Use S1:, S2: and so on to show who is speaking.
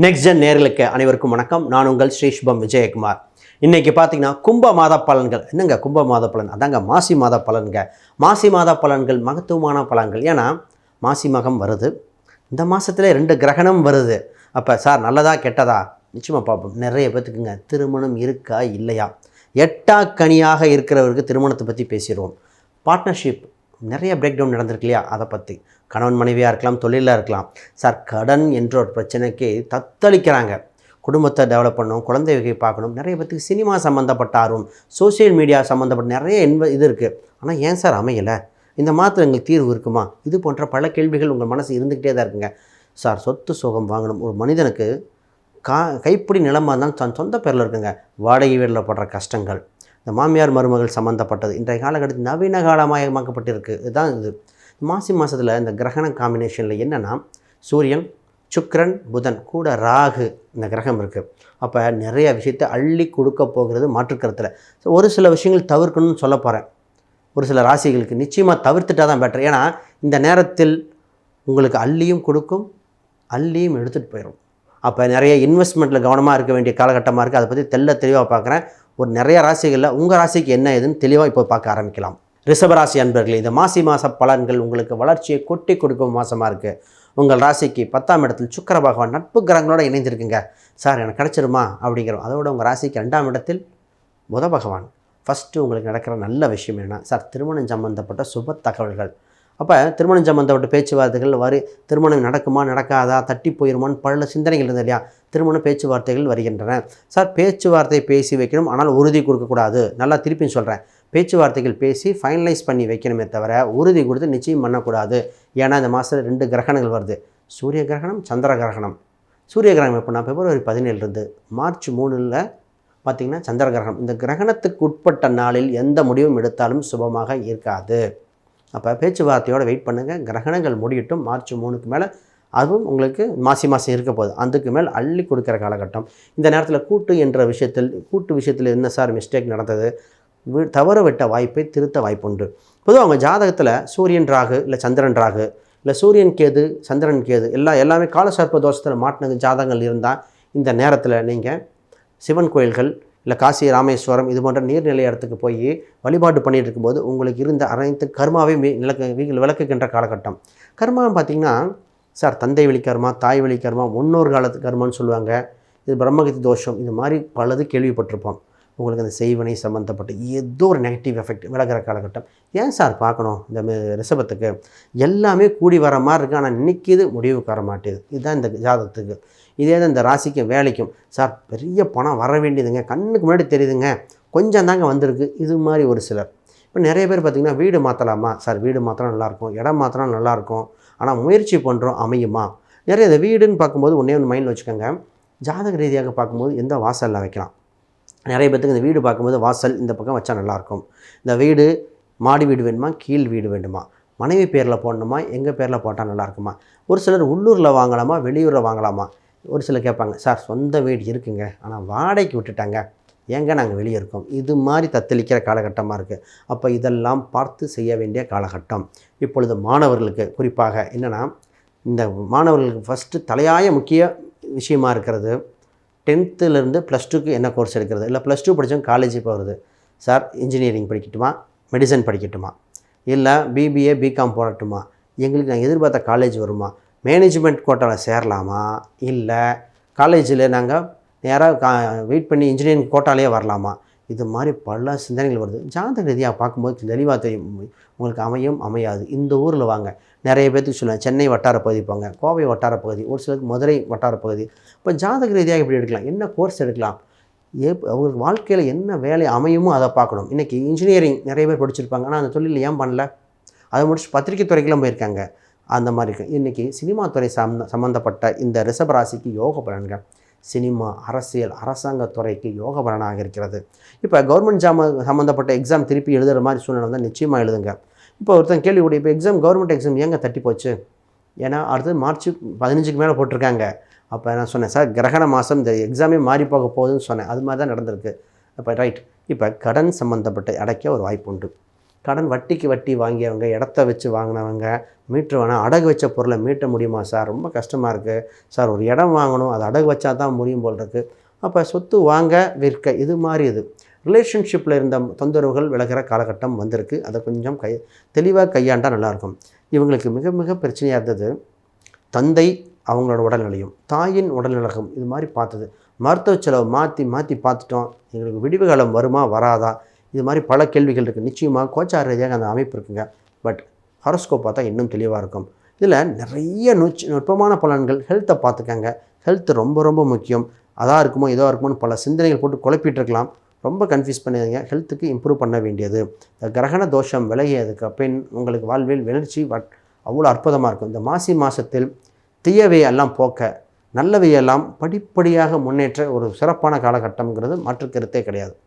S1: Next gen நேயர்களுக்கு அனைவருக்கும் வணக்கம். நான் உங்கள் ஸ்ரீஷ்பம் விஜயகுமார். இன்றைக்கி பார்த்தீங்கன்னா கும்ப மாத பலன்கள். என்னங்க கும்ப மாத பலன்? அதாங்க மாசி மாத பலன்க. மாசி மாத பலன்கள் மகத்துவமான பலன்கள். ஏன்னா மாசி மகம் வருது, இந்த மாதத்தில் 2 கிரகணம் வருது. அப்போ சார் நல்லதா கெட்டதா நிச்சயமாக பார்ப்போம். நிறைய பேத்துக்குங்க திருமணம் இருக்கா இல்லையா, எட்டா கனியாக இருக்கிறவருக்கு திருமணத்தை பற்றி பேசிடுவோம். பார்ட்னர்ஷிப் நிறைய பிரேக் டவுன் நடந்திருக்கு இல்லையா, அதை பற்றி. கணவன் மனைவியாக இருக்கலாம், தொழிலாக இருக்கலாம். சார் கடன் என்ற ஒரு பிரச்சனைக்கு தத்தளிக்கிறாங்க. குடும்பத்தை டெவலப் பண்ணணும், குழந்தை வகை பார்க்கணும். நிறைய பேருக்கு சினிமா சம்மந்தப்பட்ட ஆர்வம், சோசியல் மீடியா சம்மந்தப்பட்ட நிறைய இது இருக்குது. ஆனால் ஏன் சார் அமையலை, இந்த மாதத்தில் எங்களுக்கு தீர்வு இருக்குமா, இது போன்ற பல கேள்விகள் உங்கள் மனசு இருந்துக்கிட்டே தான் இருக்குங்க. சார் சொத்து சுகம் வாங்கணும். ஒரு மனிதனுக்கு கைப்பிடி நிலமாக இருந்தாலும் தன் சொந்த பேரில் இருக்குங்க. வாடகை வீட்டில் படுற கஷ்டங்கள், இந்த மாமியார் மருமகள் சம்மந்தப்பட்டது இன்றைய காலகட்டத்தில் நவீன காலமயமாக்கப்பட்டிருக்கு. இதுதான் இது. மாசி மாதத்தில் இந்த கிரகண காம்பினேஷனில் என்னென்னா, சூரியன், சுக்கிரன், புதன் கூட ராகு இந்த கிரகம் இருக்குது. அப்போ நிறைய விஷயத்தை அள்ளி கொடுக்க போகிறது மாற்றுக்கருத்தில். ஸோ ஒரு சில விஷயங்கள் தவிர்க்கணும்னு சொல்ல போகிறேன். ஒரு சில ராசிகளுக்கு நிச்சயமாக தவிர்த்துட்டால் தான் பெட்டர். ஏன்னா இந்த நேரத்தில் உங்களுக்கு அள்ளியும் கொடுக்கும், அள்ளியும் எடுத்துகிட்டு போயிடும். அப்போ நிறைய இன்வெஸ்ட்மெண்ட்டில் கவனமாக இருக்க வேண்டிய காலகட்டமாக இருக்குது. அதை பற்றி தெளிவாக பார்க்குறேன். ஒரு நிறைய ராசிகளில் உங்கள் ராசிக்கு என்ன ஏதுன்னு தெளிவாக இப்போ பார்க்க ஆரம்பிக்கலாம். ரிஷபராசி அன்பர்களே, இந்த மாசி மாத பலன்கள் உங்களுக்கு வளர்ச்சியை கொட்டி கொடுக்கும் மாதமாக இருக்குது. உங்கள் ராசிக்கு 10ஆம் இடத்தில் சுக்கிர பகவான் நட்பு கிரகங்களோடு இணைந்திருக்குங்க. சார் எனக்கு கிடச்சிருமா அப்படிங்கிறோம். அதோட உங்கள் ராசிக்கு 2ஆம் இடத்தில் புத பகவான். ஃபஸ்ட்டு உங்களுக்கு நடக்கிற நல்ல விஷயம் என்ன சார், திருமணம் சம்பந்தப்பட்ட சுப தகவல்கள். அப்போ திருமணம் சம்பந்தப்பட்ட பேச்சுவார்த்தைகள் திருமணம் நடக்குமா நடக்காதா, தட்டி போயிருமான்னு பல சிந்தனைகள் இருந்தது இல்லையா, திருமண பேச்சுவார்த்தைகள் வருகின்றன. சார் பேச்சுவார்த்தை பேசி வைக்கணும், ஆனால் உறுதி கொடுக்கக்கூடாது. நல்லா திருப்பியும் சொல்கிறேன், பேச்சுவார்த்தைகள் பேசி ஃபைனலைஸ் பண்ணி வைக்கணுமே தவிர உறுதி கொடுத்து நிச்சயம் பண்ணக்கூடாது. ஏன்னா இந்த மாதத்தில் 2 கிரகணங்கள் வருது. சூரிய கிரகணம், சந்திர கிரகணம். சூரிய கிரகணம் எப்போனா February 17 March 3 பார்த்திங்கன்னா சந்திர கிரகணம். இந்த கிரகணத்துக்கு உட்பட்ட நாளில் எந்த முடிவும் எடுத்தாலும் சுபமாக இருக்காது. அப்போ பேச்சுவார்த்தையோடு வெயிட் பண்ணுங்கள். கிரகணங்கள் முடியட்டும். March 3 மேலே அதுவும் உங்களுக்கு மாசி மாதம் இருக்க போகுது. அதுக்கு மேல் அள்ளி கொடுக்குற காலகட்டம். இந்த நேரத்தில் கூட்டு விஷயத்தில் என்ன சார் மிஸ்டேக் நடந்தது, தவற விட்ட வாய்ப்பை திருத்த வாய்ப்புண்டு. பொதுவாக அவங்க ஜாதகத்தில் சூரியன் ராகு, இல்லை சந்திரன் ராகு, இல்லை சூரியன் கேது, சந்திரன் கேது எல்லாமே காலசர்ப்ப தோஷத்தில் மாட்டின ஜாதகங்கள் இருந்தால் இந்த நேரத்தில் நீங்கள் சிவன் கோயில்கள், இல்லை காசி ராமேஸ்வரம் இது போன்ற நீர்நிலை இடத்துக்கு போய் வழிபாடு பண்ணிகிட்டு இருக்கும்போது உங்களுக்கு இருந்த அனைத்து கர்மாவே விளக்குகின்ற காலகட்டம். கர்மாவை பார்த்திங்கன்னா சார் தந்தை வழி கர்மா, தாய் வழி கர்மா, முன்னோர் காலத்து கர்மான்னு சொல்லுவாங்க. இது பிரம்மகத்தி தோஷம், இது மாதிரி பலது கேள்விப்பட்டிருப்போம். உங்களுக்கு அந்த செய்வனை சம்மந்தப்பட்ட ஏதோ ஒரு நெகட்டிவ் எஃபெக்ட் விலகிற காலகட்டம். ஏன் சார் பார்க்கணும், இந்த ரிஷபத்துக்கு எல்லாமே கூடி வர மாதிரி இருக்குது, ஆனால் நிற்கிது முடிவுக்கு வர மாட்டேது. இதுதான் இந்த ஜாதகத்துக்கு. இதே தான் இந்த ராசிக்கும் வேலைக்கும். சார் பெரிய பணம் வர வேண்டியதுங்க, கண்ணுக்கு முன்னாடி தெரியுதுங்க, கொஞ்சம் தாங்க வந்திருக்கு. இது மாதிரி ஒரு சிலர். இப்போ நிறைய பேர் பார்த்திங்கன்னா வீடு மாற்றலாமா சார், வீடு மாத்திரம் நல்லாயிருக்கும், இடம் மாத்திரம் நல்லாயிருக்கும், ஆனால் முயற்சி பண்ணுறோம் அமையுமா. நிறைய இந்த வீடுன்னு பார்க்கும்போது ஒன்றே ஒன்று மைண்டில் வச்சுக்கோங்க. ஜாதக ரீதியாக பார்க்கும்போது எந்த வாசலில் வைக்கலாம். நிறைய பேத்துக்கு இந்த வீடு பார்க்கும்போது வாசல் இந்த பக்கம் வச்சா நல்லாயிருக்கும். இந்த வீடு மாடி வீடு வேணுமா, கீழ் வீடு வேண்டுமா, மனைவி பேரில் போடணுமா, எங்கள் பேரில் போட்டால் நல்லாயிருக்குமா. ஒரு சிலர் உள்ளூரில் வாங்கலாமா, வெளியூரில் வாங்கலாமா. ஒரு சிலர் கேட்பாங்க சார் சொந்த வீடு இருக்குங்க, ஆனால் வாடகைக்கு விட்டுட்டாங்க, ஏங்க நாங்கள் வெளியே இருக்கோம். இது மாதிரி தத்தளிக்கிற காலகட்டமாக இருக்குது. அப்போ இதெல்லாம் பார்த்து செய்ய வேண்டிய காலகட்டம். இப்பொழுது மாணவர்களுக்கு குறிப்பாக என்னென்னா, இந்த மாணவர்களுக்கு ஃபஸ்ட்டு தலையாய முக்கிய விஷயமா இருக்கிறது 10th +2க்கு என்ன கோர்ஸ் எடுக்கிறது, இல்லை +2 படித்தவங்க காலேஜ் போகிறது. சார் இன்ஜினியரிங் படிக்கட்டுமா, மெடிசன் படிக்கட்டுமா, இல்லை பிபிஏ பிகாம் போடட்டுமா, எங்களுக்கு நாங்கள் எதிர்பார்த்த காலேஜ் வருமா, மேனேஜ்மெண்ட் கோட்டாவில் சேரலாமா, இல்லை காலேஜில் நாங்கள் நேராக வெயிட் பண்ணி இன்ஜினியரிங் கோட்டாலேயே வரலாமா. இது மாதிரி பல சிந்தனைகள் வருது. ஜாதக ரீதியாக பார்க்கும்போது தெளிவாக தெரியும் உங்களுக்கு அமையும் அமையாது. இந்த ஊரில் வாங்க. நிறைய பேர்த்துக்கு சொல்லுவேன் சென்னை வட்டார பகுதி போங்க, கோவை வட்டார பகுதி, ஒரு சிலருக்கு மதுரை வட்டார பகுதி. இப்போ ஜாதக ரீதியாக எப்படி எடுக்கலாம், என்ன கோர்ஸ் எடுக்கலாம், அவங்களுக்கு வாழ்க்கையில் என்ன வேலை அமையுமோ அதை பார்க்கணும். இன்றைக்கி இன்ஜினியரிங் நிறைய பேர் படிச்சிருப்பாங்க, ஆனால் அந்த தொழில் ஏன் பண்ணல, அதை முடிச்சு பத்திரிகை துறைக்கெல்லாம் போயிருக்காங்க. அந்த மாதிரி இருக்குது. இன்றைக்கி சினிமா துறை சம்மந்தப்பட்ட இந்த ரிஷபராசிக்கு யோக பலன்கள். சினிமா, அரசியல், அரசாங்கத்துறைக்கு யோக பலனாக இருக்கிறது. இப்போ கவர்மெண்ட் சம்மந்தப்பட்ட எக்ஸாம் திருப்பி எழுதுகிற மாதிரி சூழ்நிலை தான் நிச்சயமாக எழுதுங்க. இப்போ ஒருத்தன் கேள்வி இப்போ கவர்மெண்ட் எக்ஸாம் ஏங்க தட்டி போச்சு, ஏன்னா அடுத்தது March 15 மேலே போட்டிருக்காங்க. அப்போ நான் சொன்னேன் சார் கிரகண மாதம் இந்த எக்ஸாமே மாறி போக போகுதுன்னு சொன்னேன். அது மாதிரி தான் நடந்திருக்கு. அப்போ ரைட். இப்போ கடன் சம்மந்தப்பட்ட அடைக்க ஒரு வாய்ப்பு உண்டு. கடன் வட்டிக்கு வட்டி வாங்கியவங்க, இடத்த வச்சு வாங்கினவங்க, மீட்ரு வேணாம், அடகு வச்ச பொருளை மீட்ட முடியுமா சார், ரொம்ப கஷ்டமாக இருக்குது சார், ஒரு இடம் வாங்கணும், அது அடகு வச்சா தான் முடியும் போல் இருக்குது. அப்போ சொத்து வாங்க விற்க இது மாதிரி இது ரிலேஷன்ஷிப்பில் இருந்த தொந்தரவுகள் விலகிற காலகட்டம் வந்திருக்கு. அதை கொஞ்சம் தெளிவாக கையாண்டால் நல்லாயிருக்கும். இவங்களுக்கு மிக மிக பிரச்சனையாக இருந்தது தந்தை அவங்களோட உடல்நிலையும் தாயின் உடல்நலகம். இது மாதிரி பார்த்தது மருத்துவ செலவு மாற்றி மாற்றி பார்த்துட்டோம். எங்களுக்கு விடிவு காலம் வருமா வராதா, இது மாதிரி பல கேள்விகள் இருக்குது. நிச்சயமாக கோச்சார ரீதியாக அந்த அமைப்பு இருக்குங்க. பட் ஹாரோஸ்கோப் பார்த்தா இன்னும் தெளிவாக இருக்கும். இதில் நிறைய நுட்பமான பலன்கள். ஹெல்த்தை பார்த்துக்கங்க. ஹெல்த் ரொம்ப ரொம்ப முக்கியம். அதாக இருக்குமோ இதோ இருக்குமோன்னு பல சிந்தனைகள் போட்டு குழப்பிட்டு இருக்கலாம். ரொம்ப கன்ஃபியூஸ் பண்ணிடுங்க. ஹெல்த்துக்கு இம்ப்ரூவ் பண்ண வேண்டியது. இந்த கிரகண தோஷம் விலகியதுக்கு பின் உங்களுக்கு வாழ்வில் வளர்ச்சி அவ்வளோ அற்புதமாக இருக்கும். இந்த மாசி மாதத்தில் தீயவையெல்லாம் போக்க நல்லவையெல்லாம் படிப்படியாக முன்னேற்ற ஒரு சிறப்பான காலகட்டம்ங்கிறது மாற்று கருத்தே கிடையாது.